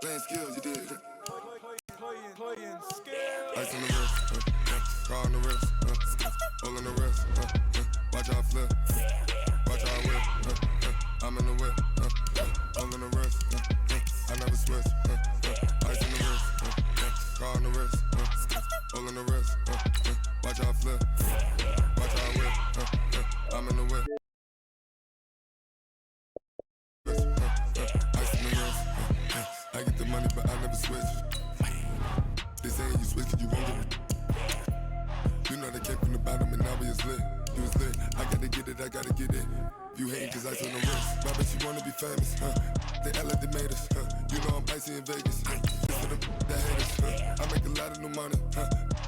Playing skills, you did. Playing skills. Ice on the wrist, car on the wrist, all on the wrist, watch how I flip, watch how I whip, I'm in the whip, all on the wrist, I never switch, ice on the wrist, car on the wrist, all on the wrist, watch how I flip, watch how I whip, I'm in the whip. Ice on the wrist, I get the money but I never switch. They say you switch it, you won't get it. You know they came from the bottom and now we is lit. You was lit, I gotta get it, I gotta get it. You hating cause ice on the wrist. Why bet you wanna be famous, They LA they made us, You know I'm icy in Vegas, Just for them that hate us, I make a lot of new money,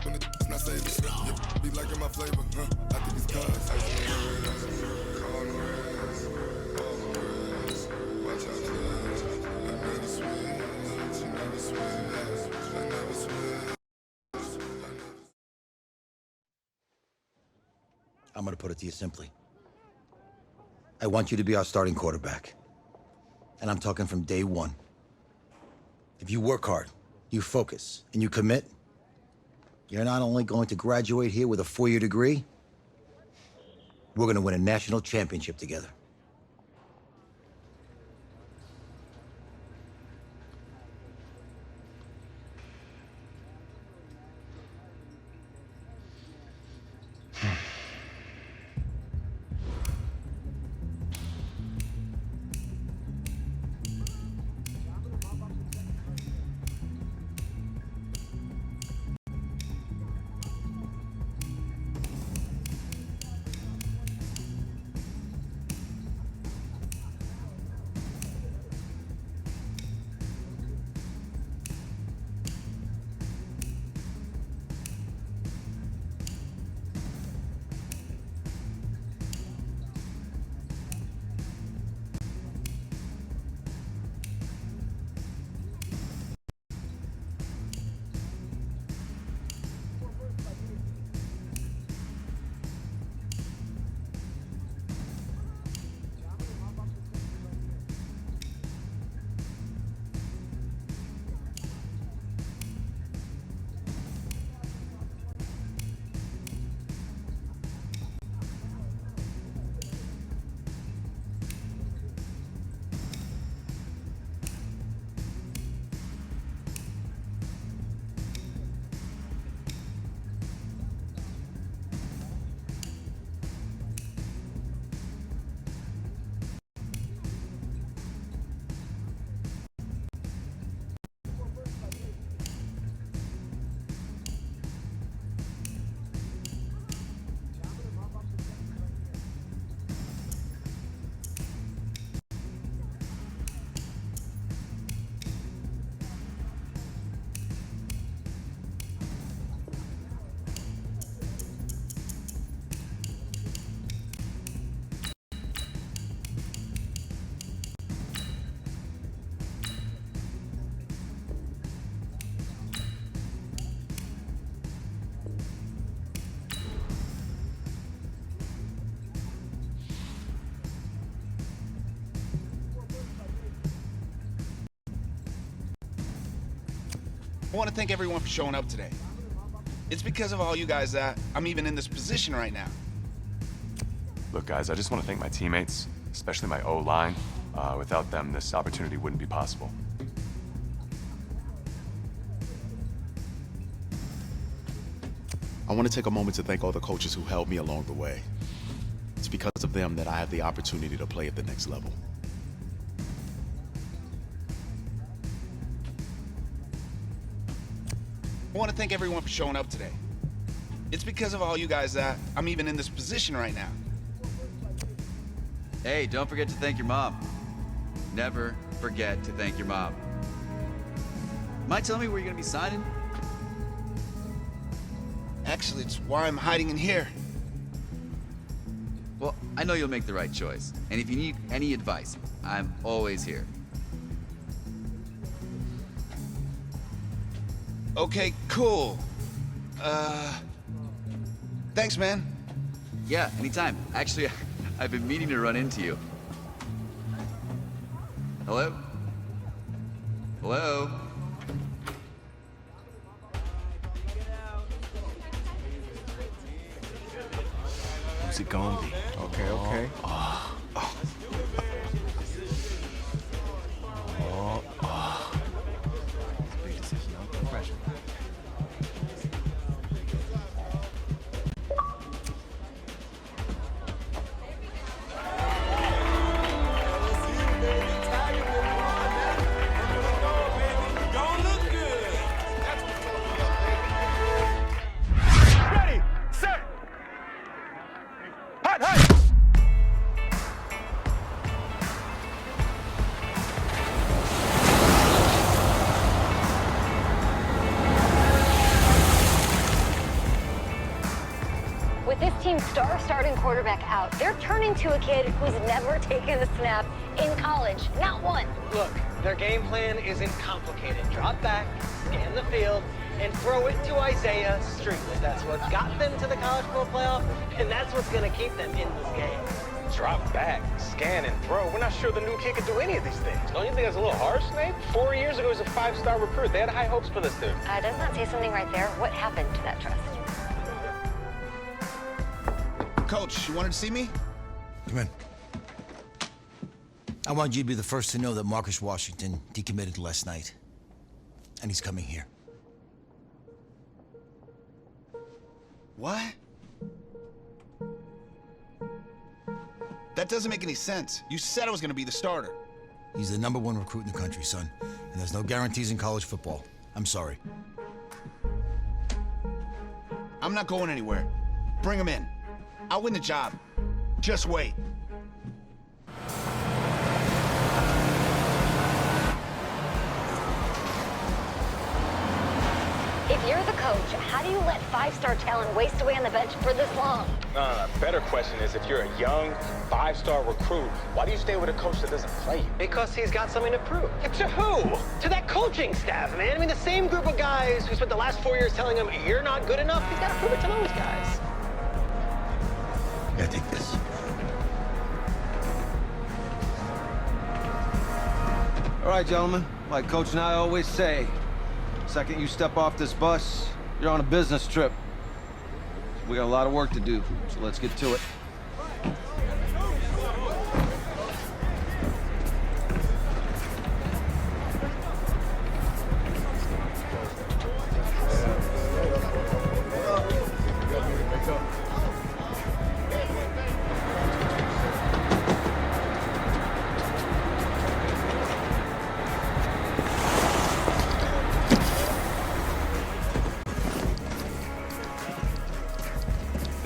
When it's not savings, yeah, be liking my flavor, I think it's cause ice on the wrist, car on the wrist, all on the wrist, watch out flash, I never switch, you never switch, I never switch. I'm going to put it to you simply. I want you to be our starting quarterback. And I'm talking from day one. If you work hard, you focus, and you commit, you're not only going to graduate here with a 4-year degree, we're going to win a national championship together. I want to thank everyone for showing up today. It's because of all you guys that I'm even in this position right now. Look, guys, I just want to thank my teammates, especially my O-line. Without them, this opportunity wouldn't be possible. I want to take a moment to thank all the coaches who helped me along the way. It's because of them that I have the opportunity to play at the next level. I want to thank everyone for showing up today. It's because of all you guys that I'm even in this position right now. Hey, don't forget to thank your mom. Never forget to thank your mom. Mind telling me where you're gonna be signing? Actually, it's why I'm hiding in here. Well, I know you'll make the right choice. And if you need any advice, I'm always here. Okay, cool. Thanks, man. Yeah, anytime. Actually, I've been meaning to run into you. Hello? Hello? Who's it gonna be? Okay. Big decision, no pressure. Don't look good. Ready, set, hot, hot. With this team's star starting quarterback out, they're turning to a kid who's never taken a snap in college. Not one. Look, their game plan isn't complicated. Drop back, scan the field, and throw it to Isaiah Streetley. That's what got them to the college football playoff, and that's what's going to keep them in this game. Drop back, scan, and throw. We're not sure the new kid can do any of these things. Don't you think that's a little harsh, Nate? 4 years ago, he was a 5-star recruit. They had high hopes for this dude. Does not say something right there. What happened to that trust? Coach, you wanted to see me? Come in. I want you to be the first to know that Marcus Washington decommitted last night. And he's coming here. What? That doesn't make any sense. You said I was gonna be the starter. He's the #1 recruit in the country, son. And there's no guarantees in college football. I'm sorry. I'm not going anywhere. Bring him in. I'll win the job. Just wait. If you're the coach, how do you let 5-star talent waste away on the bench for this long? Better question is, if you're a young 5-star recruit, why do you stay with a coach that doesn't play you? Because he's got something to prove. To who? To that coaching staff, man. I mean, the same group of guys who spent the last 4 years telling him, you're not good enough, he's got to prove it to those guys. Yeah, take this. All right, gentlemen, like Coach and I always say, second you step off this bus, you're on a business trip. We got a lot of work to do, so let's get to it.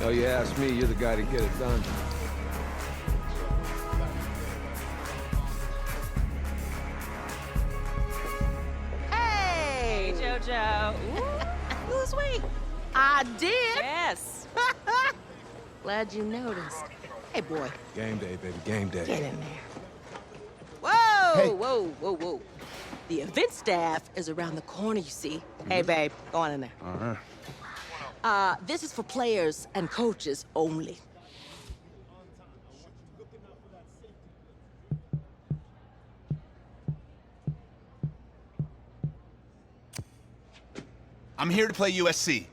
Oh, you ask me, you're the guy to get it done. Hey, JoJo. Ooh, sweet. I did. Yes. Glad you noticed. Hey, boy. Game day, baby, game day. Get in there. Whoa, whoa, whoa, whoa. The event staff is around the corner, you see. Hey, babe, go on in there. Uh-huh. This is for players and coaches only. I'm here to play USC.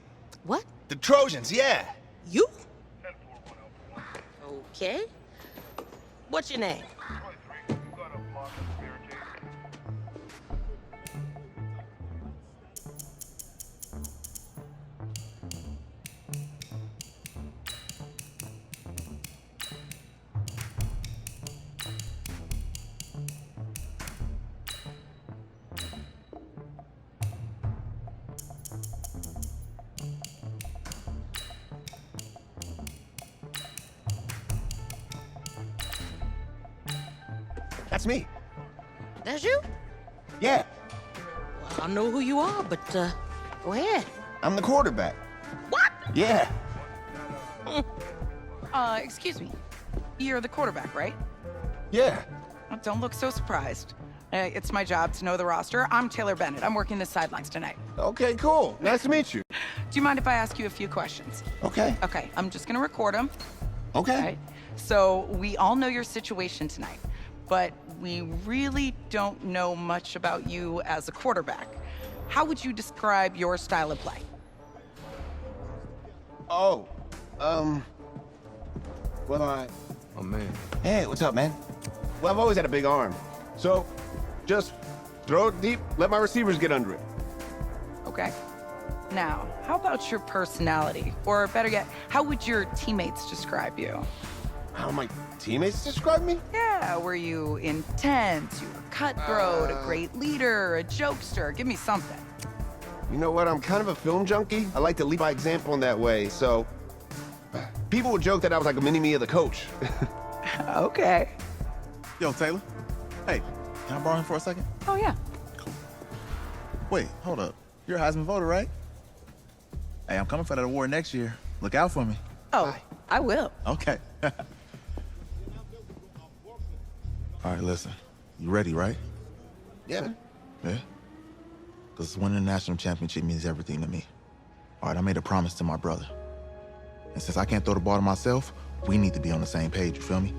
What? The Trojans, yeah. You? Okay. What's your name? That's me. That's you? Yeah, Well, I know who you are, but, go ahead. I'm the quarterback. What? Yeah. Excuse me. You're the quarterback, right? Yeah. Oh, don't look so surprised. It's my job to know the roster. I'm Taylor Bennett. I'm working the sidelines tonight. Okay, cool. Nice to meet you. Do you mind if I ask you a few questions? Okay. Okay, I'm just gonna record them. Okay. Right? So we all know your situation tonight. but we really don't know much about you as a quarterback. How would you describe your style of play? Oh, Oh, man. Hey, what's up, man? Well, I've always had a big arm. So, just throw it deep, let my receivers get under it. Okay. Now, how about your personality? Or better yet, how would your teammates describe you? How my teammates describe me? Yeah, were you intense? You were cutthroat, a great leader, a jokester? Give me something. You know what? I'm kind of a film junkie. I like to lead by example in that way, so... People would joke that I was like a mini-me of the coach. Okay. Yo, Taylor. Hey, can I borrow him for a second? Oh, yeah. Wait, hold up. You're a Heisman voter, right? Hey, I'm coming for that award next year. Look out for me. Oh, I will. Okay. All right, listen. You ready, right? Yeah. Yeah? Because winning the national championship means everything to me. All right, I made a promise to my brother. And since I can't throw the ball to myself, we need to be on the same page, you feel me?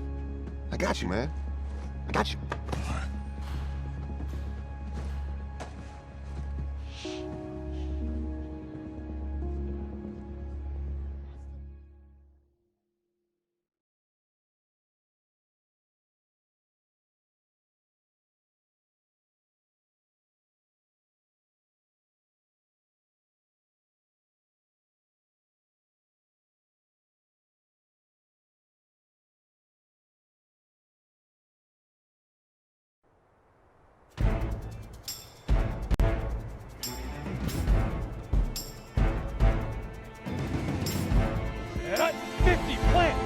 I got you, man. I got you. All right. Cut 50, plant.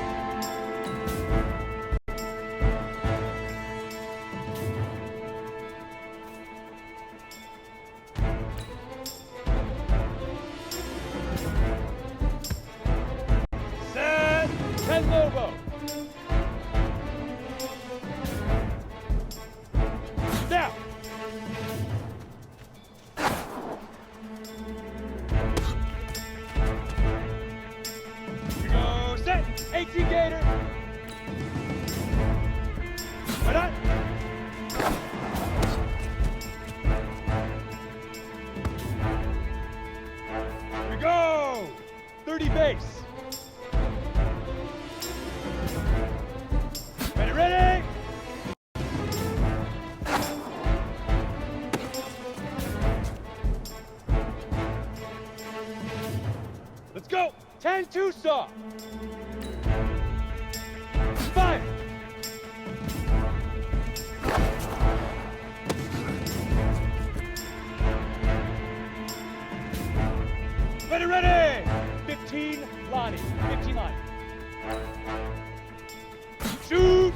Set, 10 Lobo. Now. Go set, 18 Gator. Right on. Here we go. 30 base. Ready, ready. Let's go. 10-2 saw. Fire. Ready, ready. 15 Lonnie. 15 Lonnie. Shoot.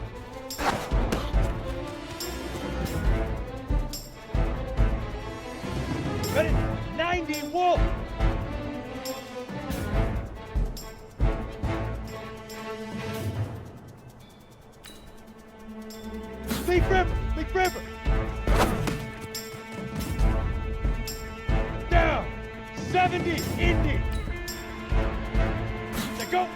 Ready. 90 Wolf. Leak River! Leak River! Down! 70! Indy! Let go!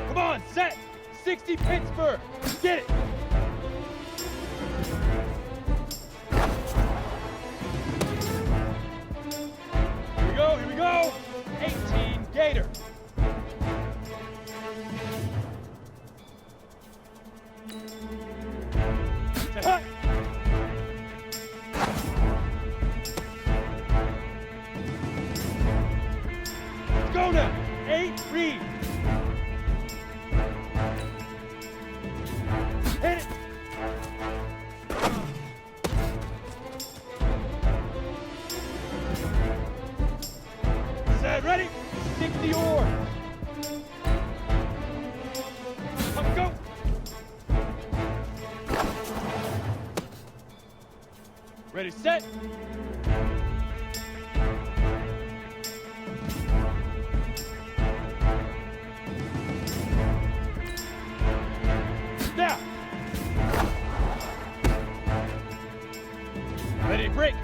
Come on, set! 60 Pittsburgh! Get it! Here we go! 18 Gator! Hut. Let's go now. 8 Reed. Hit it. Set ready. 60 oars. Let's go. Ready, set. Now. Ready, break.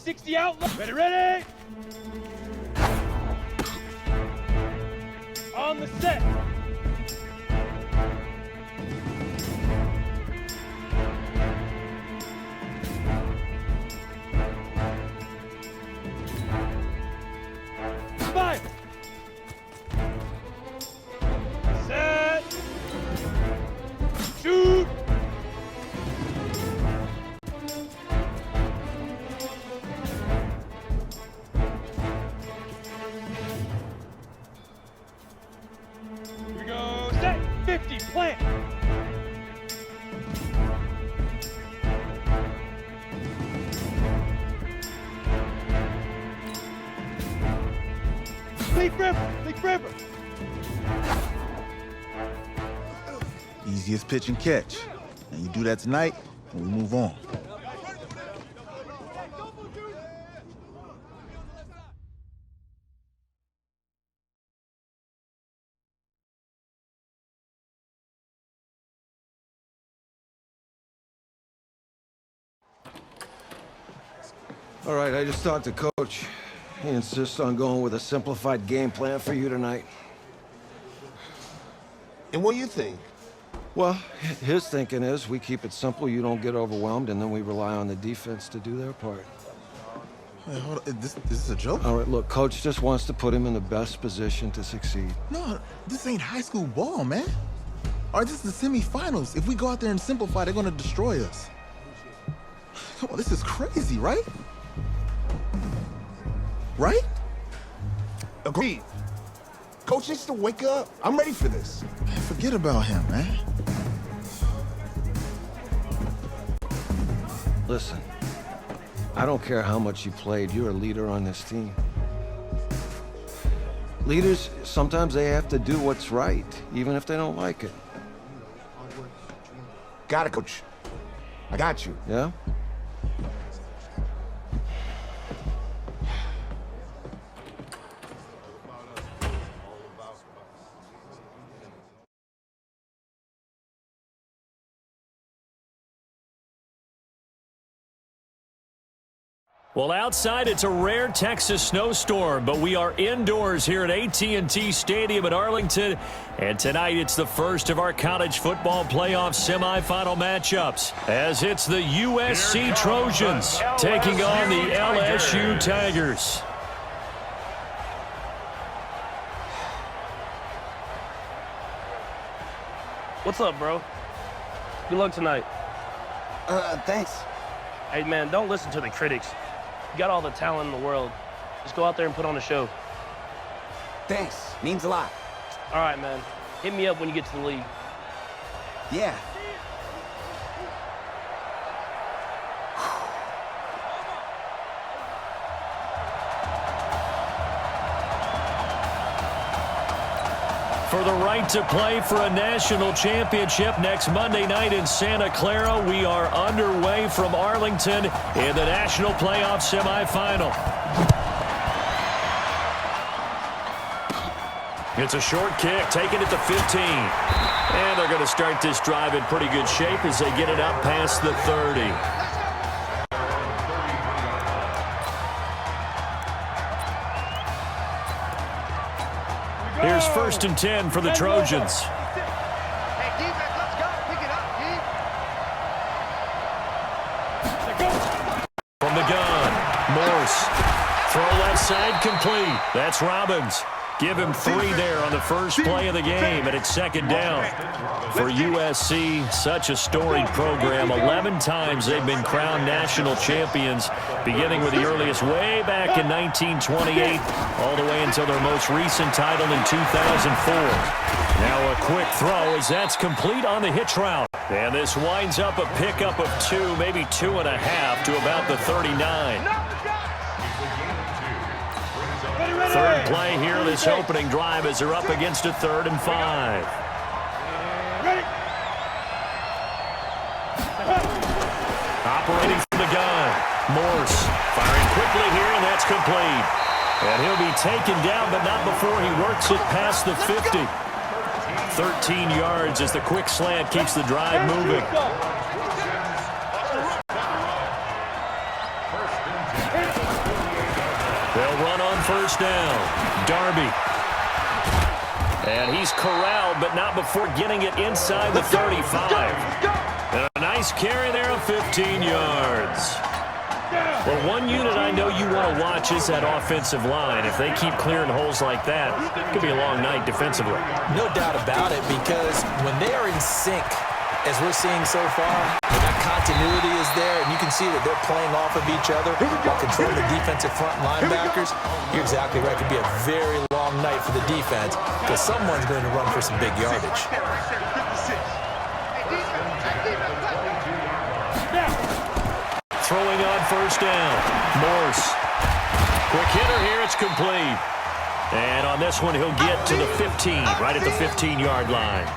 60 out. Ready, ready. On the set. Fire. Set. Shoot. Here we go. Set. 50. Plant. Leaf river. Easiest pitch and catch. And you do that tonight, and we move on. All right, I just talked to Coach. He insists on going with a simplified game plan for you tonight. And what do you think? Well, his thinking is we keep it simple, you don't get overwhelmed, and then we rely on the defense to do their part. Hey, hold on. This is a joke? All right, look, Coach just wants to put him in the best position to succeed. No, this ain't high school ball, man. All right, this is the semifinals. If we go out there and simplify, they're gonna destroy us. Come on, this is crazy, right? Right? Agreed. Coach needs to wake up. I'm ready for this. Man, forget about him, man. Listen, I don't care how much you played, you're a leader on this team. Leaders, sometimes they have to do what's right, even if they don't like it. Got it, Coach. I got you. Yeah? Well, outside it's a rare Texas snowstorm, but we are indoors here at AT&T Stadium in Arlington, and tonight it's the first of our college football playoff semifinal matchups, as it's the USC Trojans taking on the LSU Tigers. What's up, bro? Good luck tonight. Thanks. Hey, man, don't listen to the critics. You got all the talent in the world. Just go out there and put on a show. Thanks. Means a lot. All right, man. Hit me up when you get to the league. Yeah. For the right to play for a national championship next Monday night in Santa Clara, we are underway from Arlington in the national playoff semifinal. It's a short kick, taken at the 15. And they're going to start this drive in pretty good shape as they get it up past the 30. Here's 1st and 10 for the Trojans. Hey, defense, let's go. Pick it up, From the gun, Morse. Throw left side complete. That's Robbins. Give him 3 there on the first play of the game, and it's 2nd down. For USC, such a storied program. 11 times they've been crowned national champions, beginning with the earliest way back in 1928, all the way until their most recent title in 2004. Now a quick throw as that's complete on the hitch route. And this winds up a pickup of 2, maybe 2.5 to about the 39. Third play here, this opening drive as they're up against a 3rd and 5. Operating from the gun, Morse firing quickly here, and that's complete. And he'll be taken down, but not before he works it past the 50. 13 yards as the quick slant keeps the drive moving. They'll run on first down. Darby. And he's corralled, but not before getting it inside the 35. And a nice carry there of 15 yards. Well, one unit I know you want to watch is that offensive line. If they keep clearing holes like that, it could be a long night defensively. No doubt about it, because when they are in sync, as we're seeing so far, when that continuity is there, and you can see that they're playing off of each other while controlling the defensive front linebackers, you're exactly right. It could be a very long night for the defense, because someone's going to run for some big yardage. Throwing on first down. Morse. Quick hitter here. It's complete. And on this one, he'll get to the 15, right at the 15-yard line.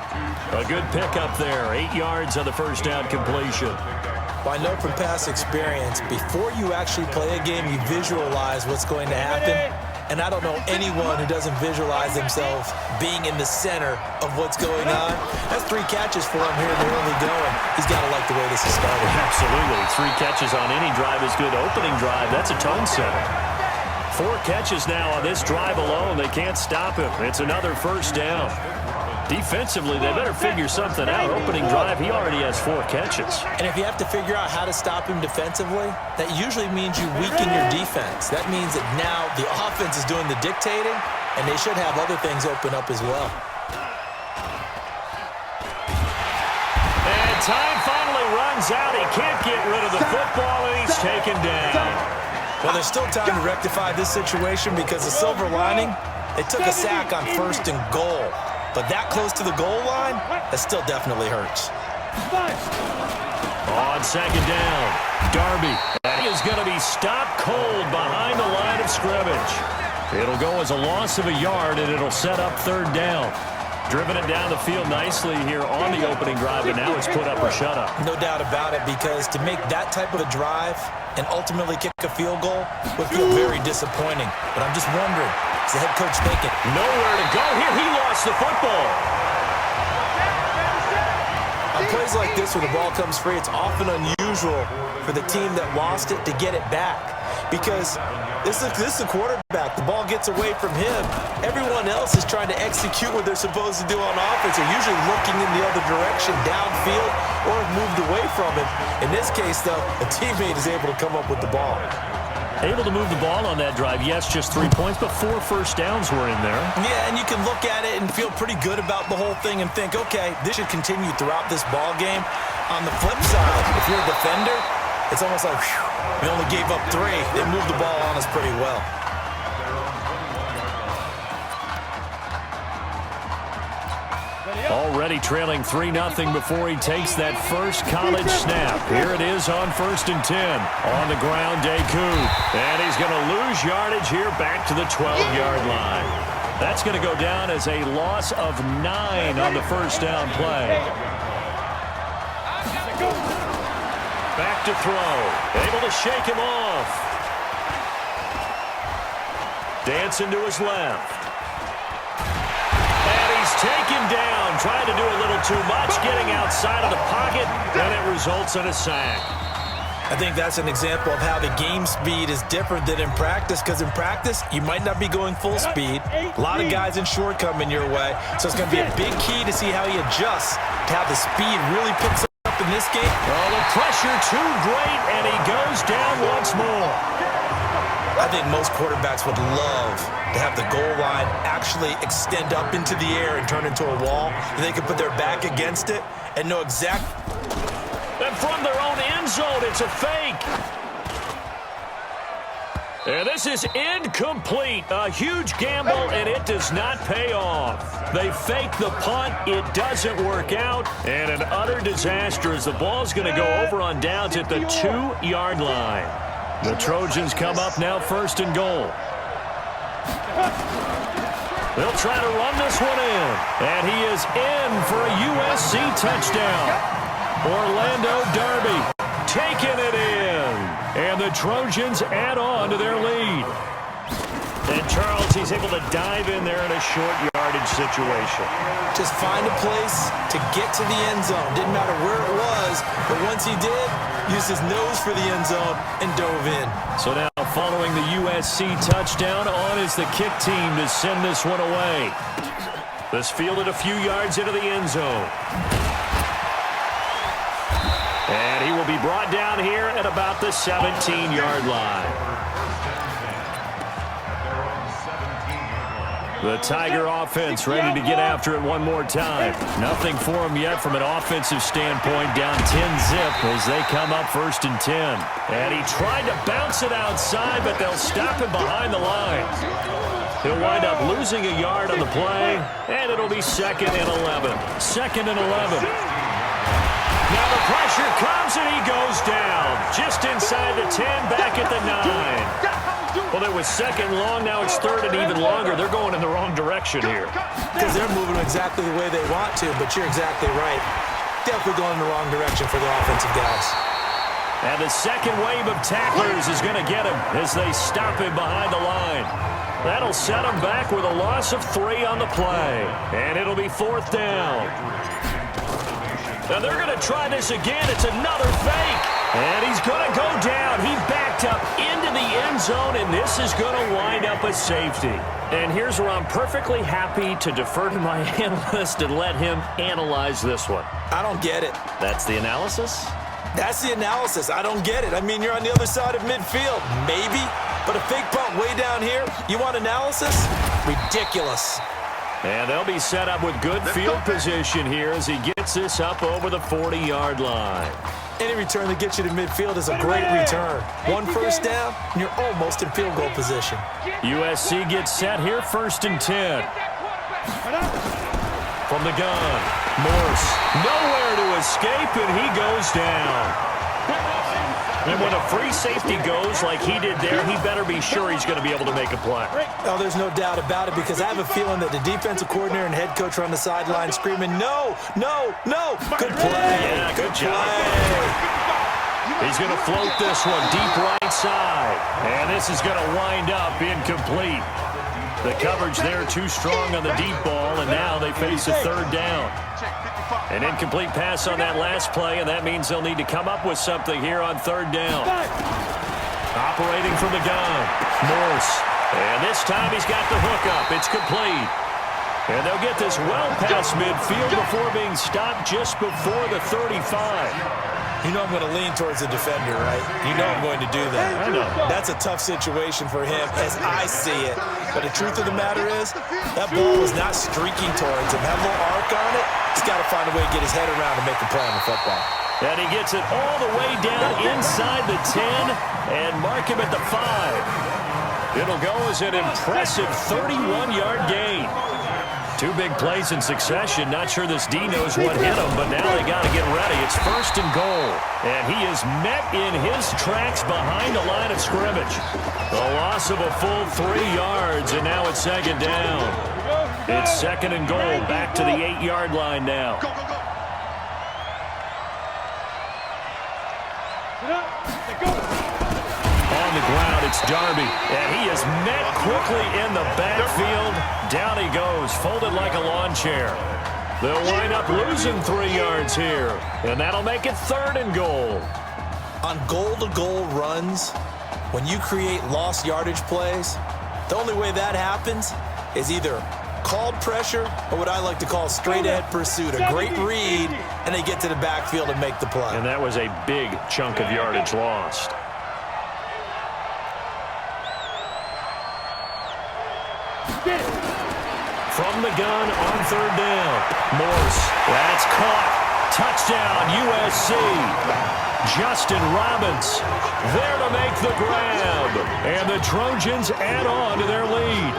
A good pickup there. 8 yards on the first down completion. Well, I know from past experience, before you actually play a game, you visualize what's going to happen. And I don't know anyone who doesn't visualize themselves being in the center of what's going on. That's 3 catches for him here in the early going. He's got to like the way this is started. Absolutely. 3 catches on any drive is good. Opening drive, that's a tone setter. 4 catches now on this drive alone. They can't stop him. It's another first down. Defensively, they better figure something out. Opening drive, he already has 4 catches. And if you have to figure out how to stop him defensively, that usually means you weaken your defense. That means that now the offense is doing the dictating, and they should have other things open up as well. And time finally runs out. He can't get rid of the football, and he's taken down. Well, there's still time to rectify this situation, because the silver lining, they took a sack on 1st and goal. But that close to the goal line, that still definitely hurts. On second down, Darby. That is going to be stopped cold behind the line of scrimmage. It'll go as a loss of a yard, and it'll set up 3rd down. Driven it down the field nicely here on the opening drive, and now it's put up or shut up. No doubt about it, because to make that type of a drive and ultimately kick a field goal would feel very disappointing. But I'm just wondering, is the head coach thinking? Nowhere to go here. He lost the football. On plays like this where the ball comes free, it's often unusual for the team that lost it to get it back, because this is a quarterback. The ball gets away from him. Everyone else is trying to execute what they're supposed to do on offense. They're usually looking in the other direction, downfield, or have moved away from him. In this case, though, a teammate is able to come up with the ball. Able to move the ball on that drive. Yes, just 3 points, but 4 first downs were in there. Yeah, and you can look at it and feel pretty good about the whole thing and think, okay, this should continue throughout this ball game. On the flip side, if you're a defender, it's almost like, whew, we only gave up 3. They moved the ball on us pretty well. Already trailing 3-0 before he takes that first college snap. Here it is on 1st and 10. On the ground, Deku. And he's going to lose yardage here back to the 12-yard line. That's going to go down as a loss of 9 on the first down play. Back to throw. Able to shake him off. Dancing to his left. And he's taken down, trying to do a little too much, getting outside of the pocket, and it results in a sack. I think that's an example of how the game speed is different than in practice, because in practice, you might not be going full speed. A lot of guys in short coming your way, so it's going to be a big key to see how he adjusts to how the speed really picks up in this game. Oh, the pressure too great, and he goes down once more. I think most quarterbacks would love to have the goal line actually extend up into the air and turn into a wall, and they can put their back against it and know exactly. And from their own end zone, it's a fake. And this is incomplete. A huge gamble, and it does not pay off. They fake the punt. It doesn't work out. And an utter disaster as the ball's going to go over on downs at the 2-yard line. The Trojans come up now 1st and goal. They'll try to run this one in. And he is in for a USC touchdown. Orlando Darby taking it in. And the Trojans add on to their lead. And Charles, he's able to dive in there in a short yardage situation. Just find a place to get to the end zone. Didn't matter where it was, but once he did, used his nose for the end zone and dove in. So now following the USC touchdown. On is the kick team to send this one away. This fielded a few yards into the end zone. And he will be brought down here at about the 17-yard line. The Tiger offense ready to get after it one more time. Nothing for them yet from an offensive standpoint. Down 10-zip as they come up 1st and 10. And he tried to bounce it outside, but they'll stop him behind the line. He'll wind up losing a yard on the play, and it'll be 2nd and 11. 2nd and 11. Now the pressure comes, and he goes down. Just inside the 10, back at the 9. Well, it was 2nd long, now it's 3rd and even longer. They're going in the wrong direction here. Because they're moving exactly the way they want to, but you're exactly right. Definitely going in the wrong direction for the offensive guys. And the second wave of tacklers is going to get him as they stop him behind the line. That'll set him back with a loss of 3 on the play. And it'll be 4th down. Now they're going to try this again. It's another fake. And he's going to go down. He backed up into the end zone, and this is going to wind up a safety. And here's where I'm perfectly happy to defer to my analyst and let him analyze this one. I don't get it. That's the analysis? That's the analysis. I don't get it. I mean, you're on the other side of midfield. Maybe. But a fake punt way down here, you want analysis? Ridiculous. And they'll be set up with good field position here as he gets this up over the 40-yard line. Any return that gets you to midfield is a great return. 1 first down, and you're almost in field goal position. USC gets set here, 1st and 10. From the gun, Morse, nowhere to escape, and he goes down. And when a free safety goes like he did there, he better be sure he's going to be able to make a play. Oh, there's no doubt about it, because I have a feeling that the defensive coordinator and head coach are on the sideline screaming, no, no, no. Good play. Yeah, good job. He's going to float this one deep right side. And this is going to wind up incomplete. The coverage there too strong on the deep ball, and now they face a 3rd down. An incomplete pass on that last play, and that means they'll need to come up with something here on 3rd down. Operating from the gun, Morse. And this time he's got the hook up. It's complete. And they'll get this well past midfield before being stopped just before the 35. You know I'm going to lean towards the defender, right? You know I'm going to do that. I know. That's a tough situation for him as I see it. But the truth of the matter is, that ball was not streaking towards him. Had a little arc on it. He's got to find a way to get his head around and make a play on the football. And he gets it all the way down inside the 10 and mark him at the 5. It'll go as an impressive 31-yard gain. 2 big plays in succession. Not sure this D knows what hit him, but now they got to get ready. It's 1st and goal. And he is met in his tracks behind the line of scrimmage. The loss of a full 3 yards, and now it's 2nd down. It's 2nd and goal. Back to the 8-yard line now. On the ground, it's Darby, and he is met quickly in the backfield. Down he goes, folded like a lawn chair. They'll wind up losing 3 yards here, and that'll make it 3rd and goal. On goal-to-goal runs, when you create lost yardage plays, the only way that happens is either called pressure or what I like to call straight-ahead pursuit. A great read, and they get to the backfield and make the play. And that was a big chunk of yardage lost. From the gun on 3rd down. Morse, that's caught. Touchdown, USC. Justin Robbins there to make the grab. And the Trojans add on to their lead.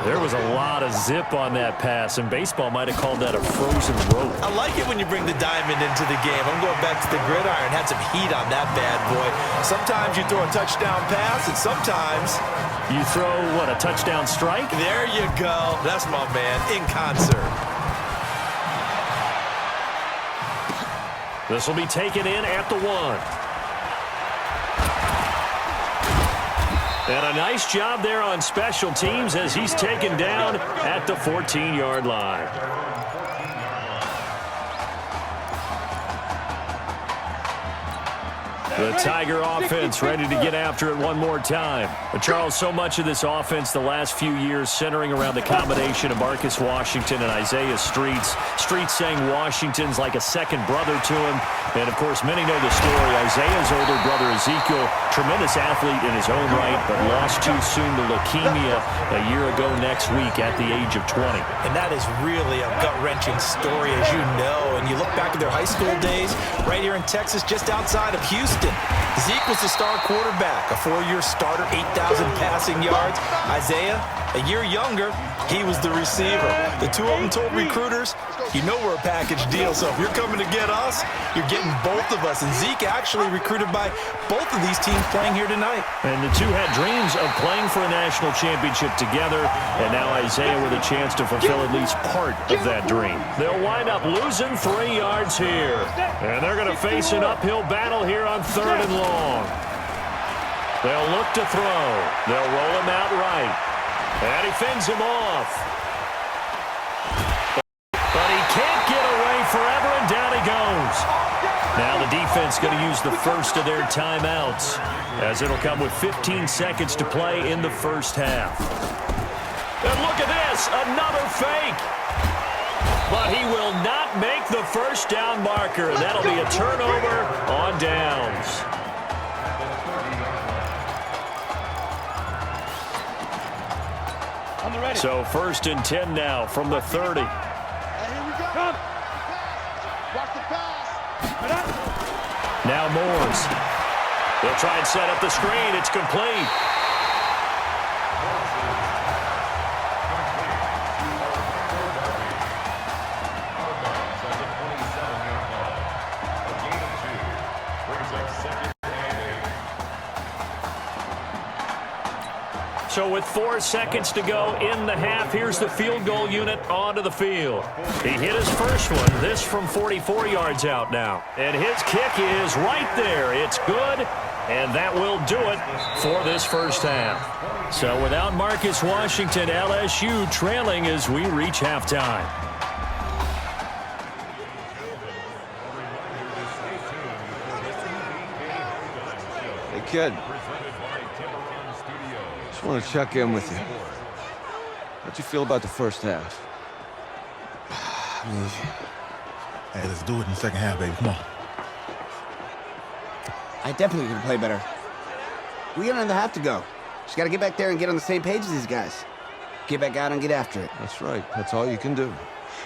There was a lot of zip on that pass, and baseball might have called that a frozen rope. I like it when you bring the diamond into the game. I'm going back to the gridiron. Had some heat on that bad boy. Sometimes you throw a touchdown pass, and sometimes you throw, what, a touchdown strike? There you go. That's my man, in concert. This will be taken in at the 1. And a nice job there on special teams as he's taken down at the 14-yard line. The Tiger offense ready to get after it one more time. But Charles, so much of this offense the last few years centering around the combination of Marcus Washington and Isaiah Streets. Streets saying Washington's like a second brother to him. And, of course, many know the story. Isaiah's older brother, Ezekiel, tremendous athlete in his own right, but lost too soon to leukemia a year ago next week at the age of 20. And that is really a gut-wrenching story, as you know. And you look back at their high school days right here in Texas, just outside of Houston. Zeke was the star quarterback, a 4-year starter, 8,000 passing yards. Isaiah, a year younger, he was the receiver. The two of them told recruiters, you know we're a package deal, so if you're coming to get us, you're getting both of us. And Zeke actually recruited by both of these teams playing here tonight. And the two had dreams of playing for a national championship together, and now Isaiah with a chance to fulfill at least part of that dream. They'll wind up losing 3 yards here, and they're going to face an uphill battle here on 3rd and long. They'll look to throw. They'll roll him out right, and he fends him off. But he can't get away forever, and down he goes. Now the defense going to use the first of their timeouts, as it'll come with 15 seconds to play in the first half. And look at this, another fake. But he will not make the first down marker, and that'll be a turnover on downs. So 1st and 10 now from the 30. Come. Watch the pass. Now Moores. They'll try and set up the screen. It's complete. So with 4 seconds to go in the half, here's the field goal unit onto the field. He hit his first one, this from 44 yards out now. And his kick is right there. It's good, and that will do it for this first half. So without Marcus Washington, LSU trailing as we reach halftime. Hey, kid. I want to check in with you. How'd you feel about the first half? Hey, let's do it in the second half, baby. Come on. I definitely can play better. We got another half to go. Just got to get back there and get on the same page as these guys. Get back out and get after it. That's right. That's all you can do.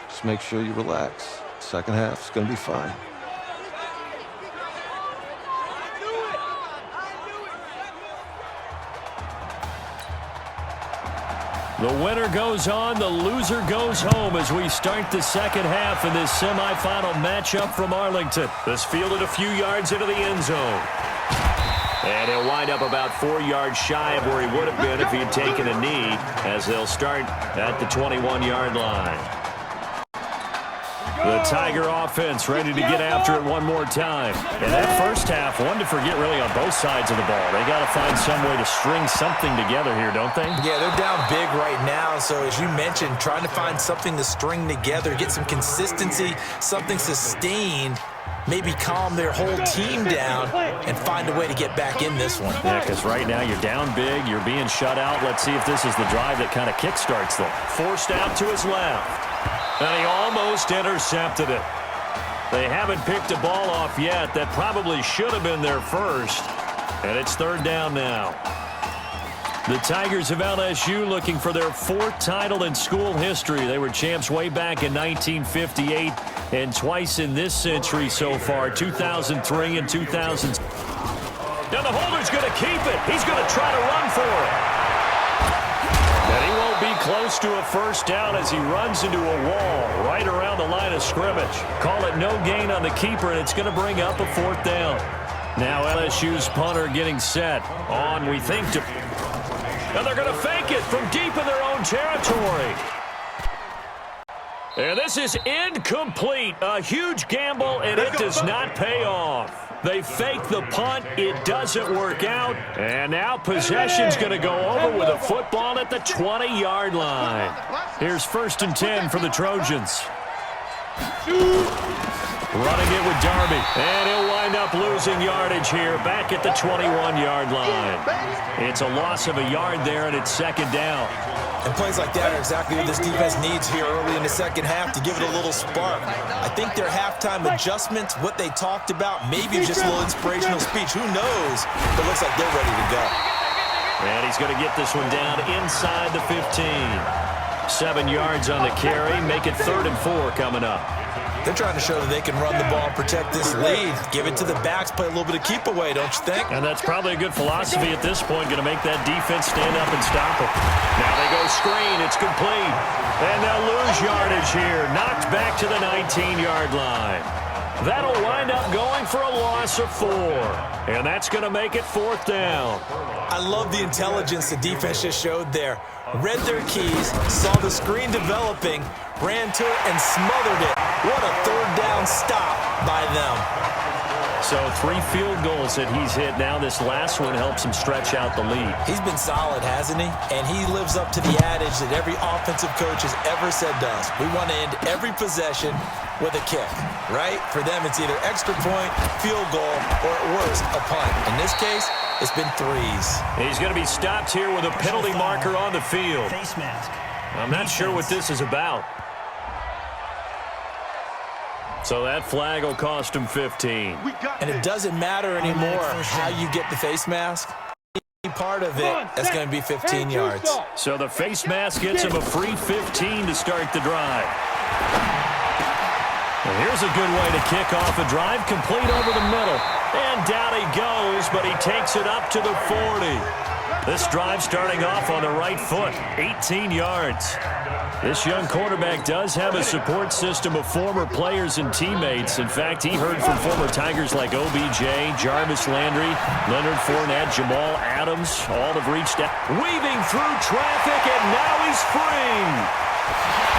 Just make sure you relax. Second half's going to be fine. The winner goes on, the loser goes home as we start the second half in this semifinal matchup from Arlington. This fielded a few yards into the end zone. And he'll wind up about 4 yards shy of where he would have been if he had taken a knee, as they'll start at the 21-yard line. The Tiger offense ready to get after it one more time. And that first half, one to forget really on both sides of the ball. They got to find some way to string something together here, don't they? Yeah, they're down big right now. So as you mentioned, trying to find something to string together, get some consistency, something sustained, maybe calm their whole team down and find a way to get back in this one. Yeah, because right now you're down big, you're being shut out. Let's see if this is the drive that kind of kickstarts them. Forced out to his left. And he almost intercepted it. They haven't picked a ball off yet. That probably should have been their first. And it's 3rd down now. The Tigers of LSU looking for their 4th title in school history. They were champs way back in 1958 and twice in this century so far, 2003 and 2000. Now the holder's going to keep it. He's going to try to run for it. And he won't be close to a first down as he runs into a wall right around the line of scrimmage. Call it no gain on the keeper, and it's going to bring up a 4th down. Now LSU's punter getting set on, we think, to... And they're going to fake it from deep in their own territory. And this is incomplete. A huge gamble, and it does not pay off. They fake the punt. It doesn't work out. And now possession's going to go over with a football at the 20-yard line. Here's 1st and 10 for the Trojans. Running it with Darby. And he'll wind up losing yardage here, back at the 21-yard line. It's a loss of a yard there, and it's second down. And plays like that are exactly what this defense needs here early in the second half to give it a little spark. I think their halftime adjustments, what they talked about, maybe just a little inspirational speech. Who knows? But it looks like they're ready to go. And he's going to get this one down inside the 15. 7 yards on the carry. Make it 3rd and 4 coming up. They're trying to show that they can run the ball, protect this lead, give it to the backs, play a little bit of keep away, don't you think? And that's probably a good philosophy at this point, going to make that defense stand up and stop it. Now they go screen, it's complete. And they'll lose yardage here, knocked back to the 19-yard line. That'll wind up going for a loss of 4. And that's going to make it 4th down. I love the intelligence the defense just showed there. Read their keys, saw the screen developing, ran to it, and smothered it. What a 3rd down stop by them. So 3 field goals that he's hit now. This last one helps him stretch out the lead. He's been solid, hasn't he? And he lives up to the adage that every offensive coach has ever said to us. We want to end every possession with a kick, right? For them, it's either extra point, field goal, or at worst, a punt. In this case, it's been 3s. He's going to be stopped here with a penalty marker on the field. Face mask. I'm not sure what this is about. So that flag will cost him 15. And it doesn't matter anymore how you get the face mask. Part of it, that's going to be 15 yards. So the face mask gets him a free 15 to start the drive. And here's a good way to kick off a drive, complete over the middle. And down he goes, but he takes it up to the 40. This drive starting off on the right foot, 18 yards. This young quarterback does have a support system of former players and teammates. In fact, he heard from former Tigers like OBJ, Jarvis Landry, Leonard Fournette, Jamal Adams. All have reached out. Weaving through traffic, and now he's free.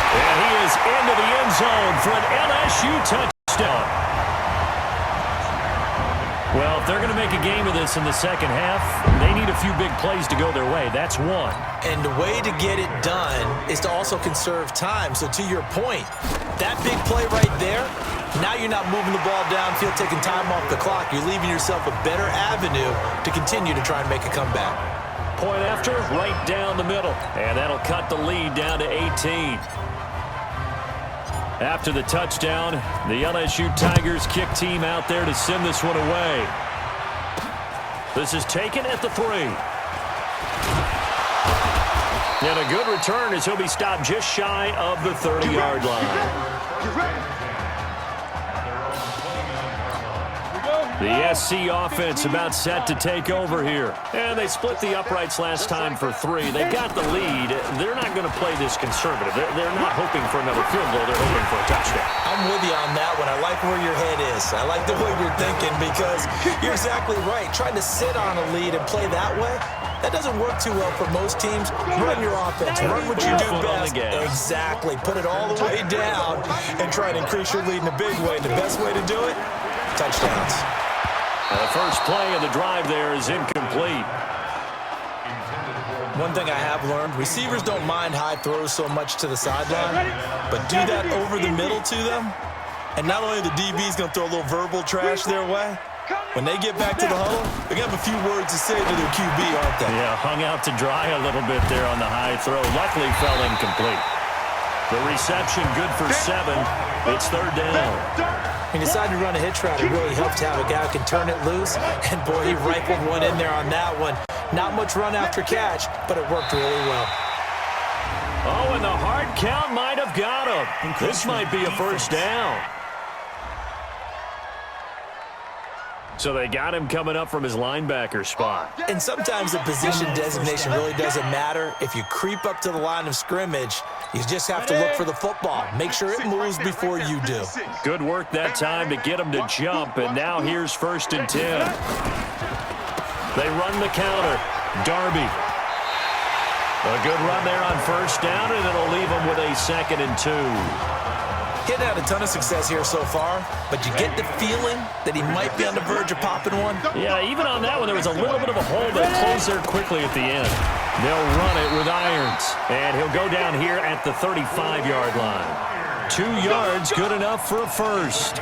And he is into the end zone for an LSU touchdown. Well, if they're going to make a game of this in the second half, they need a few big plays to go their way. That's one. And the way to get it done is to also conserve time. So to your point, that big play right there, now you're not moving the ball downfield, taking time off the clock. You're leaving yourself a better avenue to continue to try and make a comeback. Point after, right down the middle. And that'll cut the lead down to 18. After the touchdown, the LSU Tigers kick team out there to send this one away. This is taken at the 3. And a good return as he'll be stopped just shy of the 30-yard line. The SC offense about set to take over here. And they split the uprights last time for 3. They've got the lead. They're not going to play this conservative. They're not hoping for another field goal. They're hoping for a touchdown. I'm with you on that one. I like where your head is. I like the way you're thinking because you're exactly right. Trying to sit on a lead and play that way, that doesn't work too well for most teams. Run your offense. Run what you do best. Exactly. Put it all the way down and try to increase your lead in a big way. The best way to do it, touchdowns. The first play of the drive there is incomplete. One thing I have learned, receivers don't mind high throws so much to the sideline, but do that over the middle to them, and not only the DB's going to throw a little verbal trash their way, when they get back to the huddle, they're going to have a few words to say to their QB, aren't they? Yeah, hung out to dry a little bit there on the high throw. Luckily fell incomplete. The reception good for 7. It's 3rd down. He decided to run a hitch route. It really helped to have a guy who can turn it loose. And, boy, he rifled one in there on that one. Not much run after catch, but it worked really well. Oh, and the hard count might have got him. This might be a first down. So they got him coming up from his linebacker spot. And sometimes the position designation really doesn't matter. If you creep up to the line of scrimmage, you just have to look for the football. Make sure it moves before you do. Good work that time to get him to jump, and now here's 1st and 10. They run the counter. Darby. A good run there on 1st down, and it'll leave him with a 2nd and 2. Hitting had a ton of success here so far, but you get the feeling that he might be on the verge of popping one. Yeah, even on that one, there was a little bit of a hole that closed there quickly at the end. They'll run it with irons, and he'll go down here at the 35-yard line. 2 yards, good enough for a first.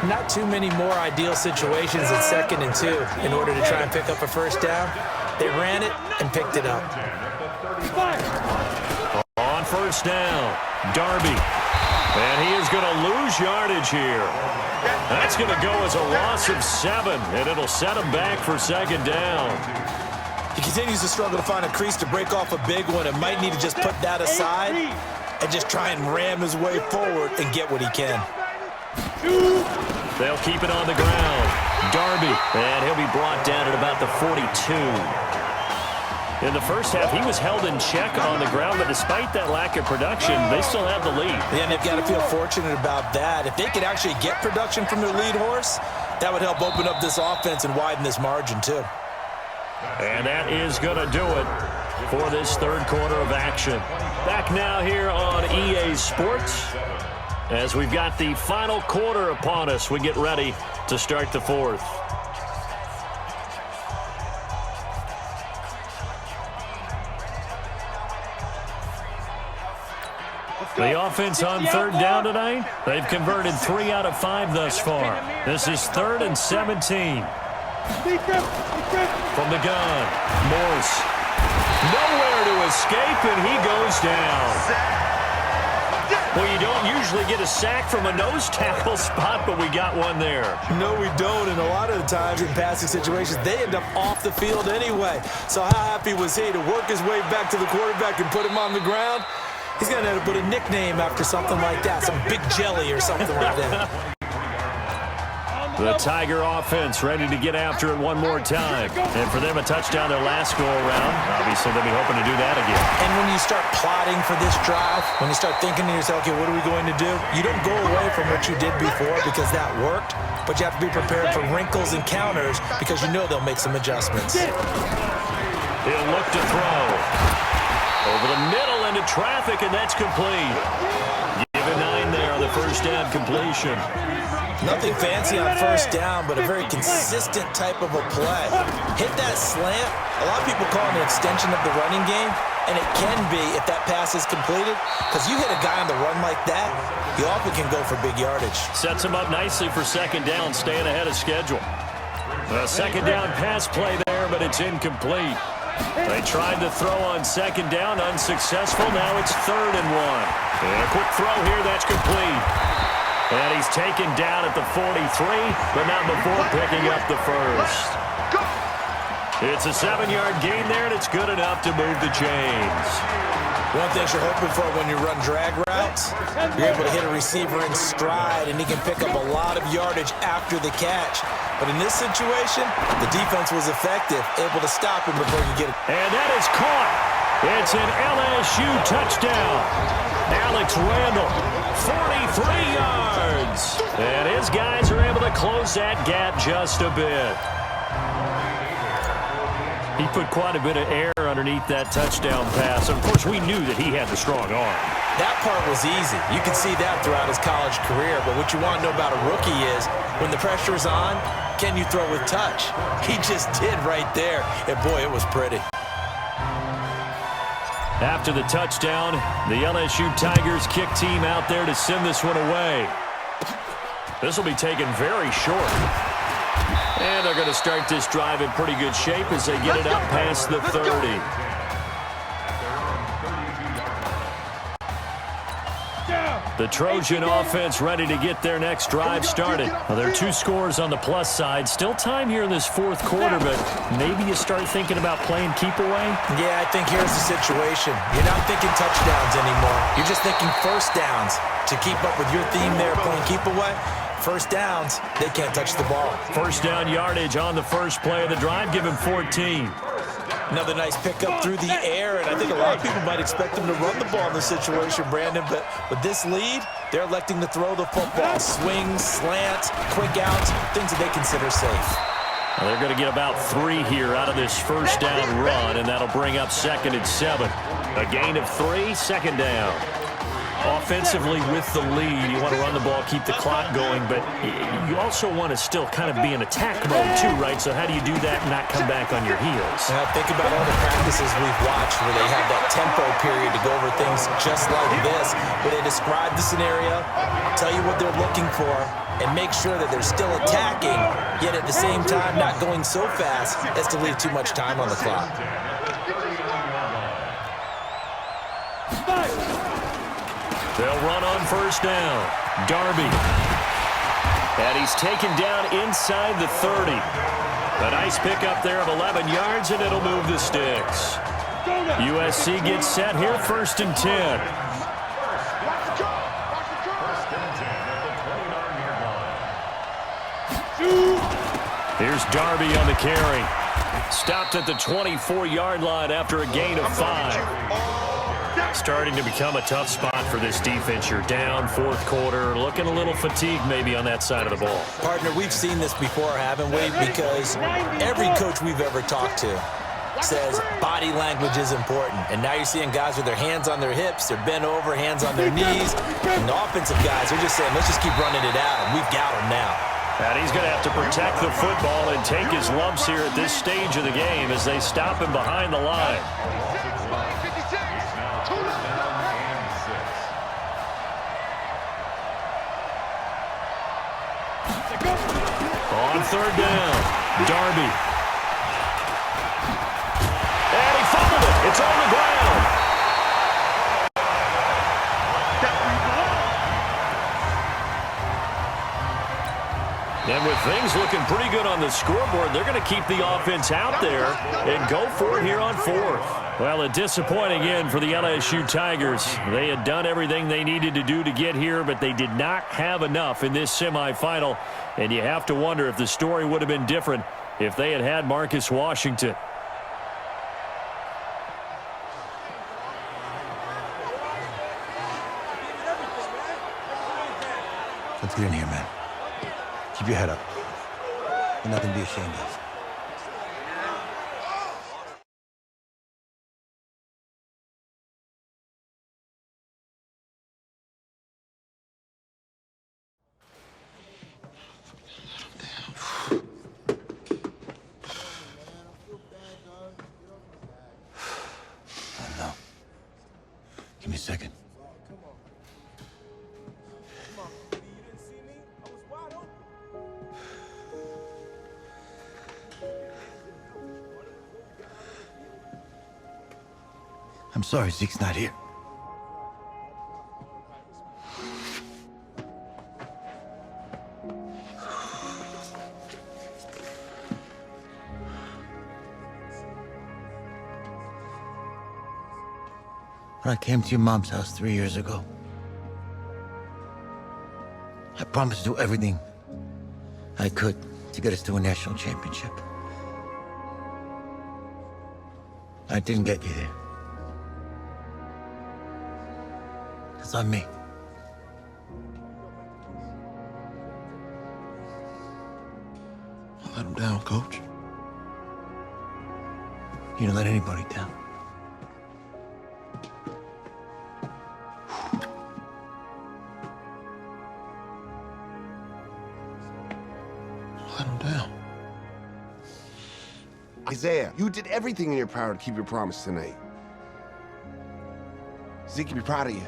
Not too many more ideal situations at 2nd and 2 in order to try and pick up a first down. They ran it and picked it up. On first down, Darby. And he is going to lose yardage here. That's going to go as a loss of 7, and it'll set him back for 2nd down. He continues to struggle to find a crease to break off a big one and might need to just put that aside and just try and ram his way forward and get what he can. They'll keep it on the ground. Darby, and he'll be brought down at about the 42. In the first half, he was held in check on the ground, but despite that lack of production, they still have the lead. Yeah, and they've got to feel fortunate about that. If they could actually get production from their lead horse, that would help open up this offense and widen this margin, too. And that is going to do it for this 3rd quarter of action. Back now here on EA Sports. As we've got the final quarter upon us, we get ready to start the 4th. The offense on 3rd down tonight, they've converted 3 out of 5 thus far. This is 3rd and 17. From the gun, Morse. Nowhere to escape, and he goes down. Well, you don't usually get a sack from a nose tackle spot, but we got one there. No, we don't, and a lot of the times in passing situations, they end up off the field anyway. So how happy was he to work his way back to the quarterback and put him on the ground? He's going to have to put a nickname after something like that, some Big Jelly or something like that. The Tiger offense ready to get after it one more time. And for them, a touchdown their last go-around. Obviously, they'll be hoping to do that again. And when you start plotting for this drive, when you start thinking to yourself, okay, what are we going to do? You don't go away from what you did before because that worked, but you have to be prepared for wrinkles and counters because you know they'll make some adjustments. He'll look to throw. Over the middle into traffic, and that's complete. Give it 9 there on the first down completion. Nothing fancy on first down, but a very consistent type of a play. Hit that slant. A lot of people call it an extension of the running game, and it can be if that pass is completed, because you hit a guy on the run like that, you often can go for big yardage. Sets him up nicely for 2nd down, staying ahead of schedule. A 2nd down pass play there, but it's incomplete. They tried to throw on 2nd down, unsuccessful. Now it's 3rd and 1. And a quick throw here, that's complete. And he's taken down at the 43, but not before picking up the first. It's a 7-yard gain there, and it's good enough to move the chains. One thing you're hoping for when you run drag routes, you're able to hit a receiver in stride, and he can pick up a lot of yardage after the catch. But in this situation, the defense was effective, able to stop him before you get it. And that is caught. It's an LSU touchdown. Alex Randall, 43 yards. And his guys are able to close that gap just a bit. He put quite a bit of air underneath that touchdown pass. Of course, we knew that he had the strong arm. That part was easy. You can see that throughout his college career. But what you want to know about a rookie is when the pressure is on, can you throw with touch? He just did right there. And, boy, it was pretty. After the touchdown, the LSU Tigers kick team out there to send this one away. This will be taken very short. And they're going to start this drive in pretty good shape as they get it up past the 30. The Trojan offense ready to get their next drive started. Well, there are 2 scores on the plus side. Still time here in this 4th quarter, but maybe you start thinking about playing keep away? Yeah, I think here's the situation. You're not thinking touchdowns anymore. You're just thinking first downs. To keep up with your theme there, playing keep away, first downs, they can't touch the ball. First down yardage on the first play of the drive. Give him 14. Another nice pickup through the air, and I think a lot of people might expect them to run the ball in this situation, Brandon, but with this lead, they're electing to throw the football. Swings, slants, quick outs, things that they consider safe. Well, they're going to get about 3 here out of this first down run, and that'll bring up 2nd and 7. A gain of 3, 2nd down. Offensively with the lead, you want to run the ball, keep the clock going, but you also want to still kind of be in attack mode too, right? So how do you do that and not come back on your heels? Think about all the practices we've watched where they have that tempo period to go over things just like this, where they describe the scenario, tell you what they're looking for, and make sure that they're still attacking, yet at the same time not going so fast as to leave too much time on the clock. They'll run on first down. Darby. And he's taken down inside the 30. A nice pickup there of 11 yards, and it'll move the sticks. USC gets set here, 1st and 10. Here's Darby on the carry. Stopped at the 24-yard line after a gain of 5. Starting to become a tough spot for this defense. You're down 4th quarter, looking a little fatigued maybe on that side of the ball. Partner, we've seen this before, haven't we? Because every coach we've ever talked to says body language is important. And now you're seeing guys with their hands on their hips, they're bent over, hands on their knees. And the offensive guys are just saying, let's just keep running it out, and we've got them now. And he's going to have to protect the football and take his lumps here at this stage of the game as they stop him behind the line. On 3rd down, Darby. And he fumbled it. It's on the ground. And with things looking pretty good on the scoreboard, they're going to keep the offense out there and go for it here on 4th. Well, a disappointing end for the LSU Tigers. They had done everything they needed to do to get here, but they did not have enough in this semifinal. And you have to wonder if the story would have been different if they had had Marcus Washington. Let's get in here, man. Keep your head up. You're nothing to be ashamed of. Give me a second. I'm sorry Zeke's not here. When I came to your mom's house 3 years ago, I promised to do everything I could to get us to a national championship. I didn't get you there. It's on me. I let him down, Coach. You don't let anybody down. Let him down. Isaiah, you did everything in your power to keep your promise tonight. Zeke can be proud of you.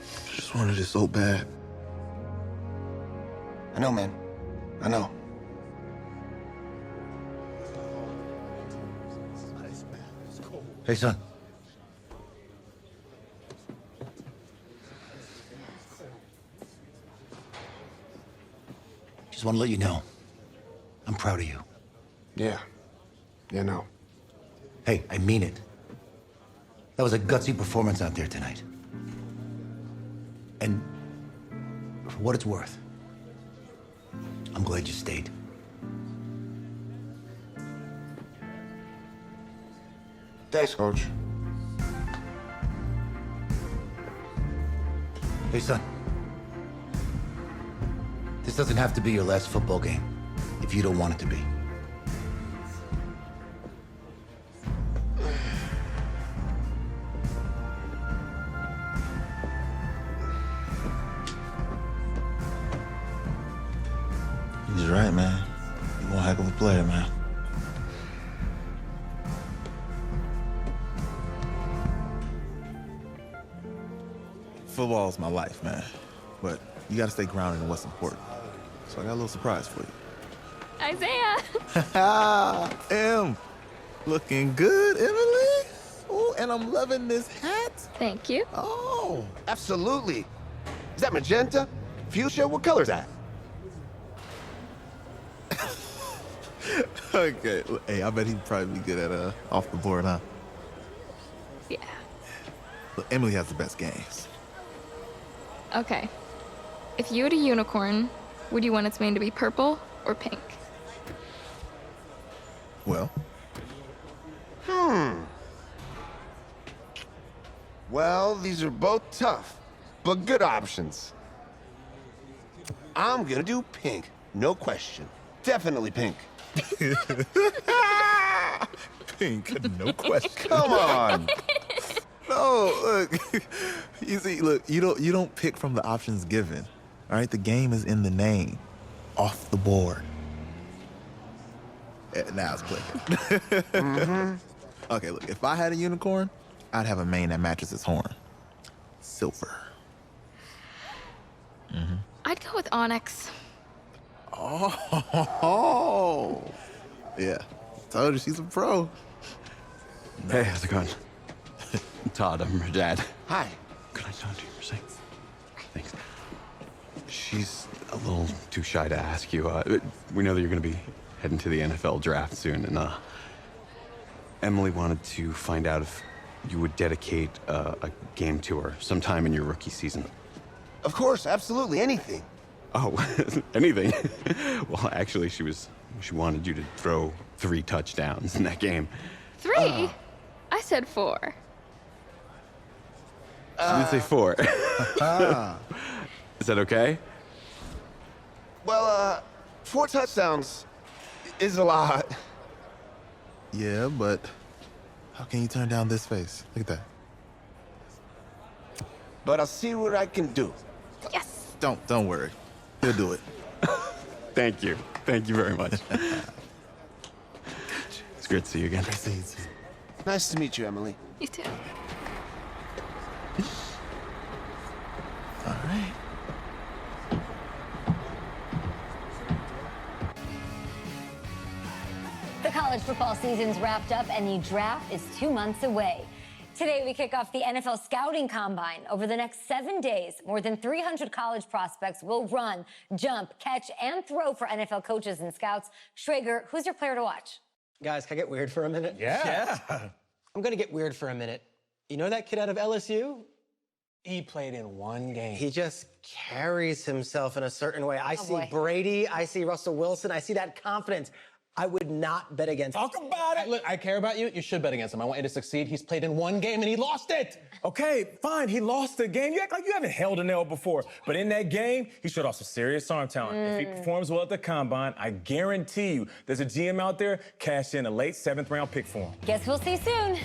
I just wanted it so bad. I know, man. I know. Hey, son. Just want to let you know, I'm proud of you. Yeah. Yeah, no. Hey, I mean it. That was a gutsy performance out there tonight. And for what it's worth, I'm glad you stayed. Thanks, Coach. Hey, son. This This doesn't have to be your last football game if you don't want it to be. He's right, man. You're one heck of a player, man. Football is my life, man. But you gotta stay grounded in what's important. So I got a little surprise for you. Isaiah! Em, looking good, Emily. Oh, and I'm loving this hat. Thank you. Oh, absolutely. Is that magenta? Fuchsia? What color is that? Okay. Hey, I bet he'd probably be good at off the board, huh? Yeah. Look, Emily has the best games. Okay. If you had a unicorn, would you want its mane to be purple or pink? Well, Well, these are both tough, but good options. I'm gonna do pink, no question. Definitely pink. pink, no question. Come on. No, look. You see, look, you don't pick from the options given. All right, the game is in the name. Off the board. Now it's clicking. Okay, look, if I had a unicorn, I'd have a mane that matches its horn. Silver. I'd go with onyx. Oh, yeah. Told you she's a pro. Hey, how's it going? Todd, I'm her dad. Hi. Could I talk to you for a second? Thanks. She's a little too shy to ask you. We know that you're going to be heading to the NFL draft soon, and Emily wanted to find out if you would dedicate a game to her sometime in your rookie season. Of course, absolutely, anything. Oh, anything? Well, actually, she wanted you to throw 3 touchdowns in that game. 3? I said 4. She did say 4. Is that okay? Well, 4 touchdowns is a lot. Yeah, but how can you turn down this face? Look at that. But I'll see what I can do. Yes. Don't worry. He'll do it. Thank you. Thank you very much. It's great to see you again. Nice to meet you, Emily. You too. All right. The college football season's wrapped up and the draft is 2 months away. Today, we kick off the NFL Scouting Combine. Over the next 7 days, more than 300 college prospects will run, jump, catch, and throw for NFL coaches and scouts. Schrager, who's your player to watch? Guys, can I get weird for a minute? Yeah. I'm gonna get weird for a minute. You know that kid out of LSU? He played in 1 game. He just carries himself in a certain way. I see boy. Brady, I see Russell Wilson, I see that confidence. I would not bet against him. Talk about it. Look, I care about you. You should bet against him. I want you to succeed. He's played in 1 game and he lost it. Okay, fine. He lost the game. You act like you haven't held a nail before. But in that game, he showed off some serious arm talent. If he performs well at the combine, I guarantee you there's a GM out there cash in a late 7th round pick for him. Guess we'll see soon.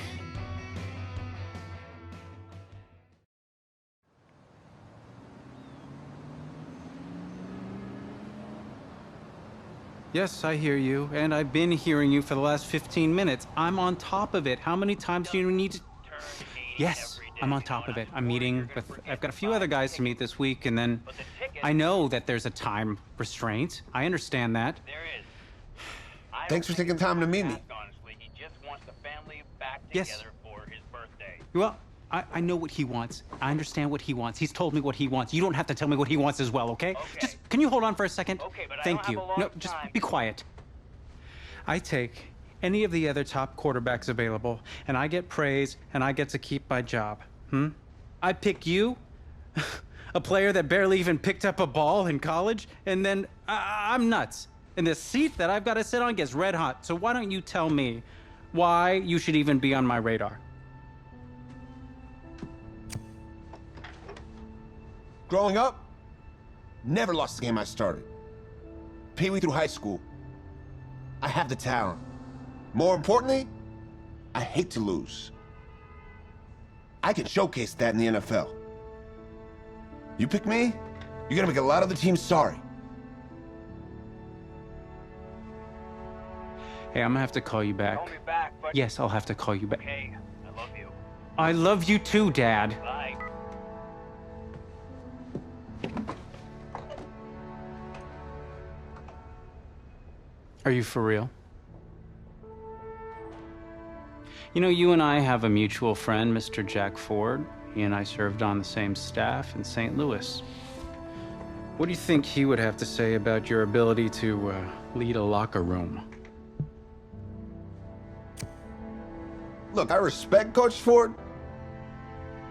Yes, I hear you, and I've been hearing you for the last 15 minutes. I'm on top of it. How many times do you need to... Yes, I'm on top of it. I'm meeting with... I've got a few other guys to meet this week, and then I know that there's a time restraint. I understand that. Thanks for taking time to meet me. Yes. Well, I know what he wants. I understand what he wants. He's told me what he wants. You don't have to tell me what he wants as well, okay? Just, can you hold on for a second? Okay, but Thank I don't you. have a long No, just time. be quiet. I take any of the other top quarterbacks available, and I get praise, and I get to keep my job. I pick you, a player that barely even picked up a ball in college, and then I'm nuts. And the seat that I've got to sit on gets red hot. So why don't you tell me why you should even be on my radar? Growing up, never lost a game I started. Pee Wee through high school. I have the talent. More importantly, I hate to lose. I can showcase that in the NFL. You pick me, you're gonna make a lot of the teams sorry. Hey, I'm gonna have to call you back. Call me back, but... Yes, I'll have to call you back. Okay, I love you. I love you too, Dad. Bye. Are you for real? You know, you and I have a mutual friend, Mr. Jack Ford. He and I served on the same staff in St. Louis. What do you think he would have to say about your ability to lead a locker room? Look, I respect Coach Ford,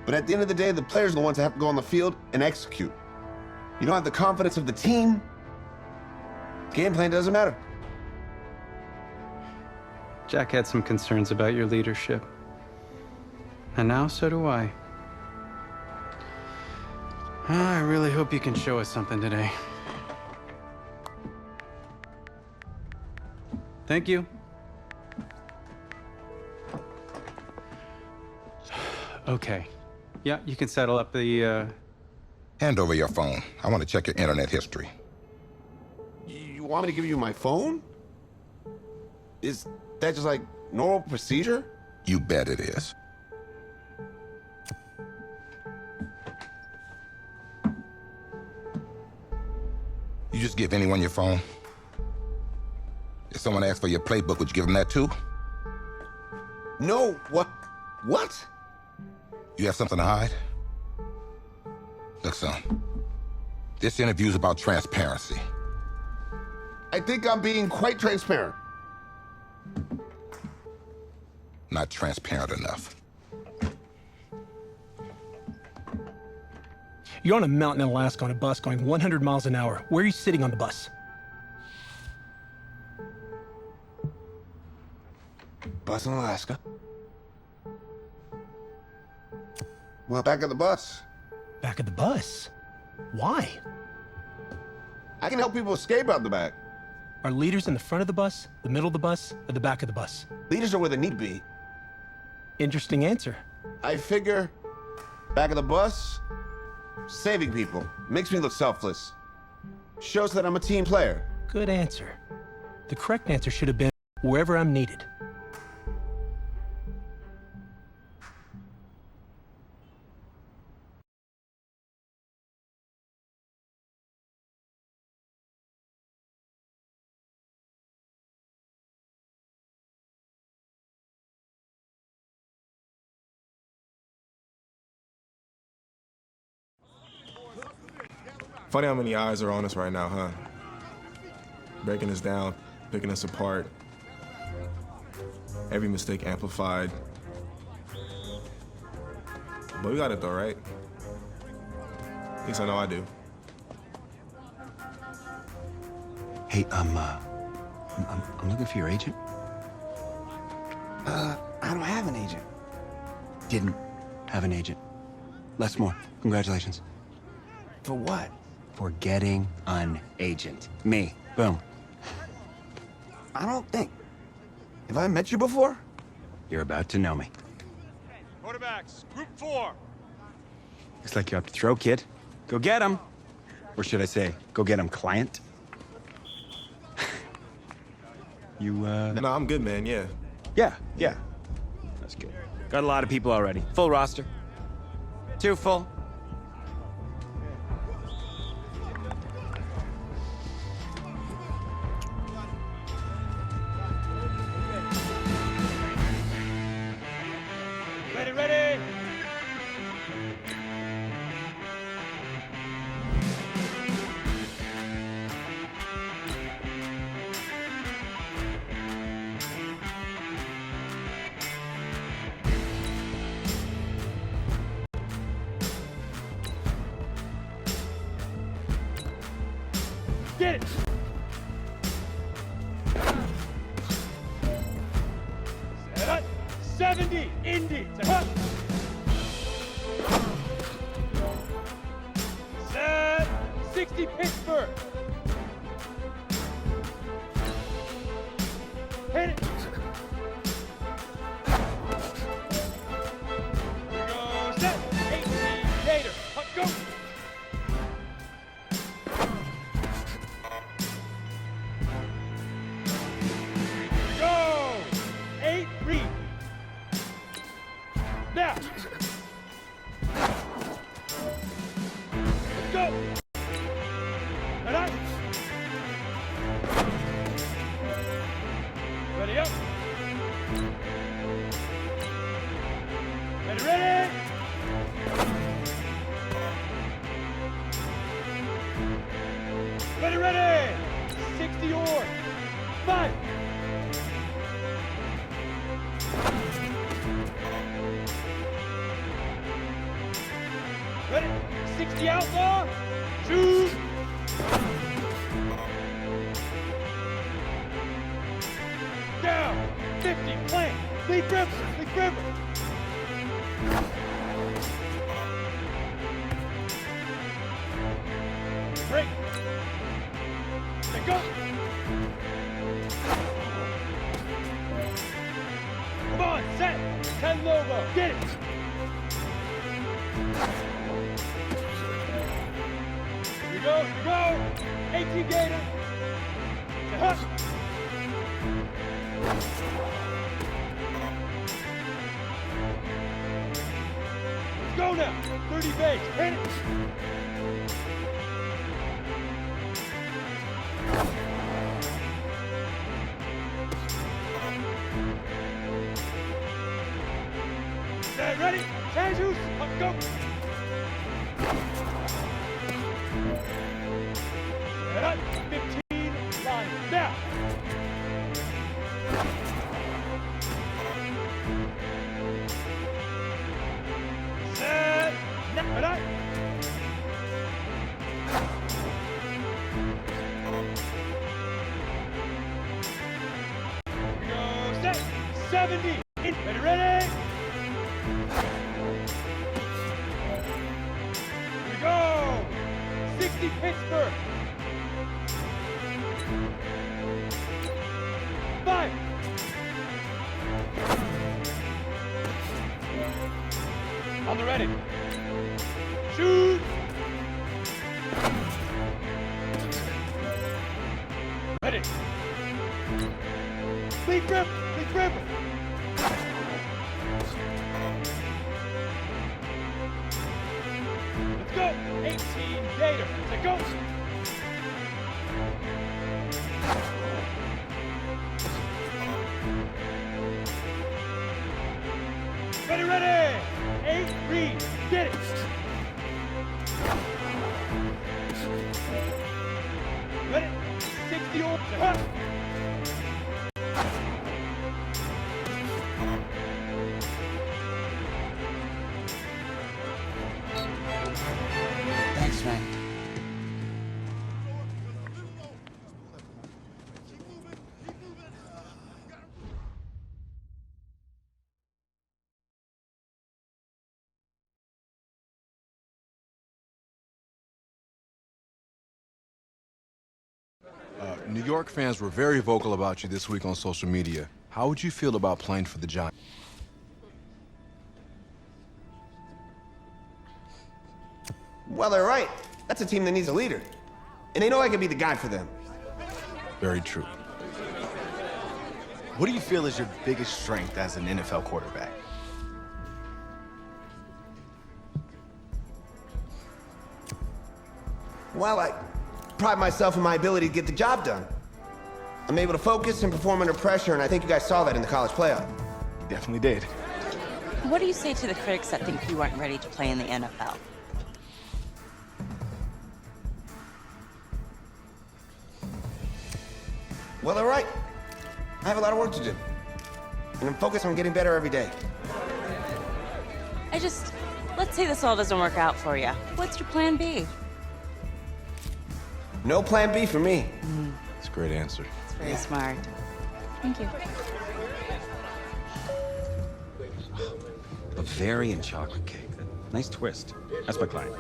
but at the end of the day, the players are the ones that have to go on the field and execute. You don't have the confidence of the team, game plan doesn't matter. Jack had some concerns about your leadership. And now so do I. I really hope you can show us something today. Thank you. Okay. Yeah, you can settle up the, Hand over your phone. I want to check your internet history. You want me to give you my phone? Is that just like normal procedure? You bet it is. You just give anyone your phone? If someone asks for your playbook, would you give them that too? No, what? What? You have something to hide? Look, son, this interview's about transparency. I think I'm being quite transparent. Not transparent enough. You're on a mountain in Alaska on a bus going 100 miles an hour. Where are you sitting on the bus? Bus in Alaska. Well, back of the bus. Back of the bus? Why? I can help people escape out the back. Are leaders in the front of the bus, the middle of the bus, or the back of the bus? Leaders are where they need to be. Interesting answer. I figure back of the bus, saving people. Makes me look selfless. Shows that I'm a team player. Good answer. The correct answer should have been wherever I'm needed. Funny how many eyes are on us right now, huh? Breaking us down, picking us apart. Every mistake amplified. But we got it though, right? At least I know I do. Hey, I'm looking for your agent. I don't have an agent. Didn't have an agent. Less more. Congratulations. For what? For getting an agent. Me. Boom. I don't think. Have I met you before? You're about to know me. Quarterbacks, group 4. Looks like you're up to throw, kid. Go get him. Or should I say, go get him, client? You, No, I'm good, man, yeah. Yeah. That's good. Got a lot of people already. Full roster. 2 full. Ready. Get it! Set. 70, Indy. Set. 60, Pittsburgh. set, 18, Gator, go! Go! 8, read. Now. Let's go. Right. Ready up. Ready, ready. Ready, ready. 60 or 5. Ready? 60 outlaw. Shoot. Down. 50. Plant. Lead gripper. Lead gripper. Break. Let go. Come on. Set. 10 Lobo. Get it. Here we go, here we go! 18 Gator! Hush! Let's go now! 30 base, hit it! Stand ready? Jesus! Let's go! Set up, 15, line, now! Set, now, set up! Here we go, set, 70, in, ready, ready! Here we go, 60 Pittsburgh! 5. On the ready. Shoot. Ready. Lead grip. Lead grip. Let's go. 18 Gator. Let's go. Ready, ready! 8, read, get it! Ready? 60 or huh? Thanks, man. New York fans were very vocal about you this week on social media. How would you feel about playing for the Giants? Well, they're right. That's a team that needs a leader. And they know I can be the guy for them. Very true. What do you feel is your biggest strength as an NFL quarterback? Well, I pride myself in my ability to get the job done. I'm able to focus and perform under pressure, and I think you guys saw that in the college playoff. You definitely did. What do you say to the critics that think you aren't ready to play in the NFL? Well, they're right. I have a lot of work to do. And I'm focused on getting better every day. Let's say this all doesn't work out for you. What's your plan B? No plan B for me. That's a great answer. It's very smart. Thank you. Bavarian chocolate cake. Nice twist. That's my client.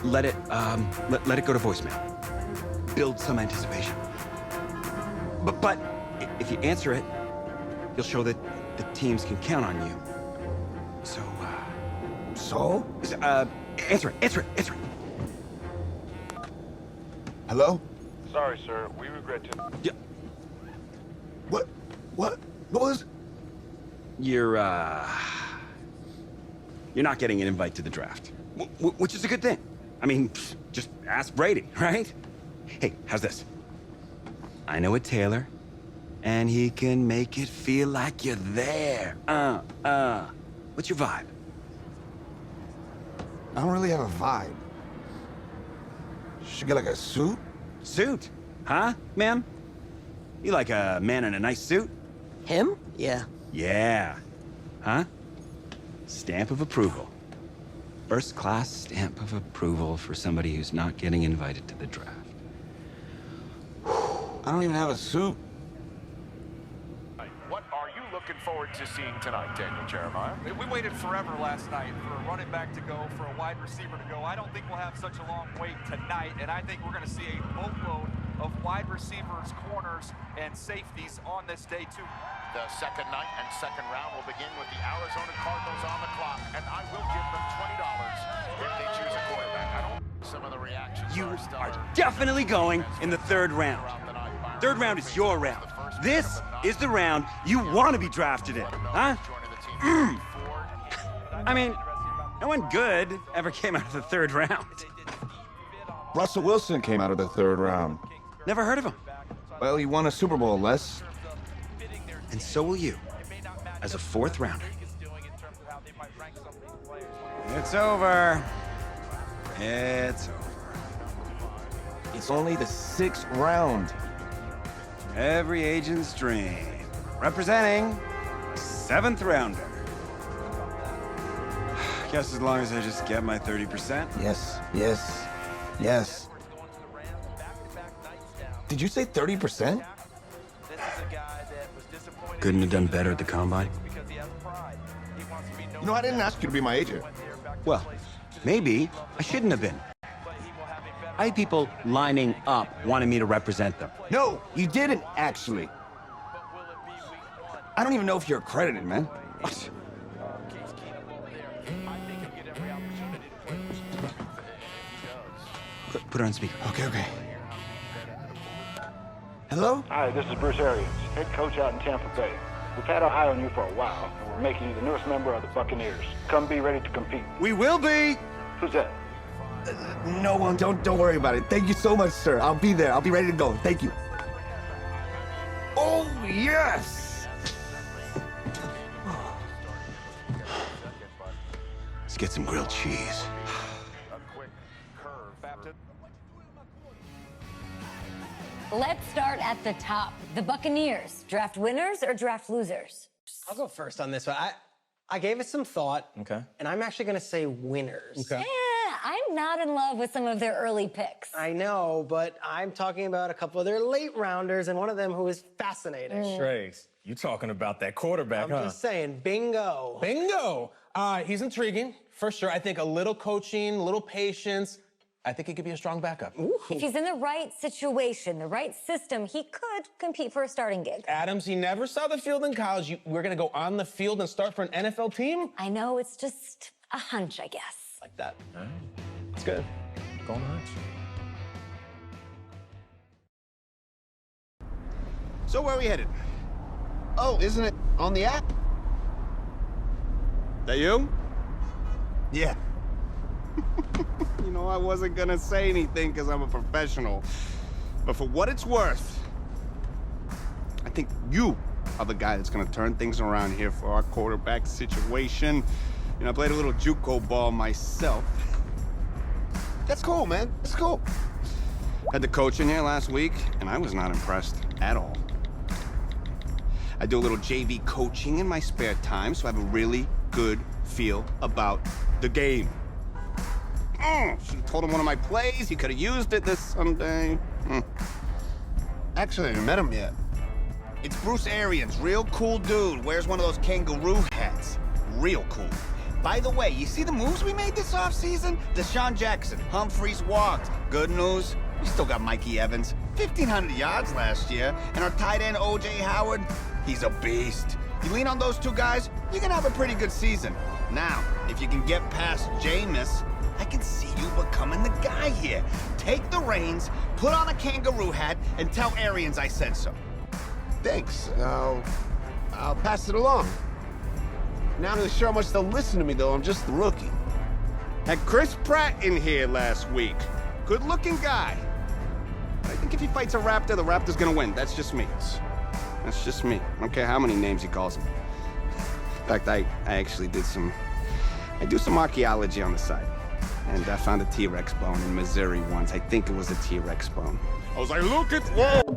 Let it go to voicemail. build some anticipation. But if you answer it, you'll show that the teams can count on you. So, answer it. Hello? Sorry, sir. We regret to... Yeah. What was... You're not getting an invite to the draft, which is a good thing. I mean, just ask Brady, right? Hey, how's this? I know a tailor, and he can make it feel like you're there. What's your vibe? I don't really have a vibe. Should get like a suit? Suit? Huh, ma'am? You like a man in a nice suit? Him? Yeah. Yeah. Huh? Stamp of approval. First class stamp of approval for somebody who's not getting invited to the draft. I don't even have a suit. What are you looking forward to seeing tonight, Daniel Jeremiah? We waited forever last night for a running back to go, for a wide receiver to go. I don't think we'll have such a long wait tonight, and I think we're going to see a boatload of wide receivers, corners, and safeties on this day, too. The second night and second round will begin with the Arizona Cardinals on the clock, and I will give them $20 if they choose a quarterback. I don't some of the reactions. You are definitely going in the third round. Third round is your round. This is the round you want to be drafted in, huh? I mean, no one good ever came out of the third round. Russell Wilson came out of the third round. Never heard of him. Well, he won a Super Bowl, Les. And so will you, as a fourth rounder. It's over. It's over. It's only the 6th round. Every agent's dream. Representing 7th rounder. Guess as long as I just get my 30%. Yes. Did you say 30%? Couldn't have done better at the combine. You know, I didn't ask you to be my agent. Well, maybe I shouldn't have been. I had people lining up wanting me to represent them. No, you didn't, actually. I don't even know if you're accredited, man. Put her on speaker. Okay. Hello? Hi, this is Bruce Arians, head coach out in Tampa Bay. We've had our eye on you for a while, and we're making you the newest member of the Buccaneers. Come be ready to compete. We will be! Who's that? No one, don't worry about it. Thank you so much, sir. I'll be there. I'll be ready to go. Thank you. Oh, yes! Let's get some grilled cheese. Let's start at the top. The Buccaneers, draft winners or draft losers? I'll go first on this one. I gave it some thought. Okay. And I'm actually going to say winners. Okay. Yeah, I'm not in love with some of their early picks. I know, but I'm talking about a couple of their late rounders, and one of them who is fascinating. Trace, you talking about that quarterback, I'm just saying, bingo. Bingo! He's intriguing, for sure. I think a little coaching, a little patience. I think he could be a strong backup. If he's in the right situation, the right system, he could compete for a starting gig. Adams, he never saw the field in college. We're going to go on the field and start for an NFL team? I know, it's just a hunch, I guess. Like that. All right. That's good. Going hunch. So where are we headed? Oh, isn't it on the app? That you? Yeah. You know, I wasn't gonna say anything because I'm a professional. But for what it's worth, I think you are the guy that's gonna turn things around here for our quarterback situation. You know, I played a little JUCO ball myself. That's cool, man. That's cool. Had the coach in here last week, and I was not impressed at all. I do a little JV coaching in my spare time, so I have a really good feel about the game. Should have told him one of my plays. He could have used it this Sunday. Actually, I haven't met him yet. It's Bruce Arians, real cool dude. Wears one of those kangaroo hats. Real cool. By the way, you see the moves we made this offseason? Deshaun Jackson, Humphreys walked. Good news, We still got Mikey Evans, 1,500 yards last year, and our tight end O.J. Howard, he's a beast. You lean on those two guys, you're gonna have a pretty good season. Now, if you can get past Jameis, I can see you becoming the guy here. Take the reins, put on a kangaroo hat, and tell Arians I said so. Thanks. I'll pass it along. Not really sure how much they'll listen to me, though. I'm just the rookie. Had Chris Pratt in here last week. Good-looking guy. I think if he fights a Raptor, the Raptor's gonna win. That's just me. That's just me. I don't care how many names he calls him. In fact, I actually did some archaeology on the side. And I found a T-Rex bone in Missouri once. I think it was a T-Rex bone. I was like, look at, whoa!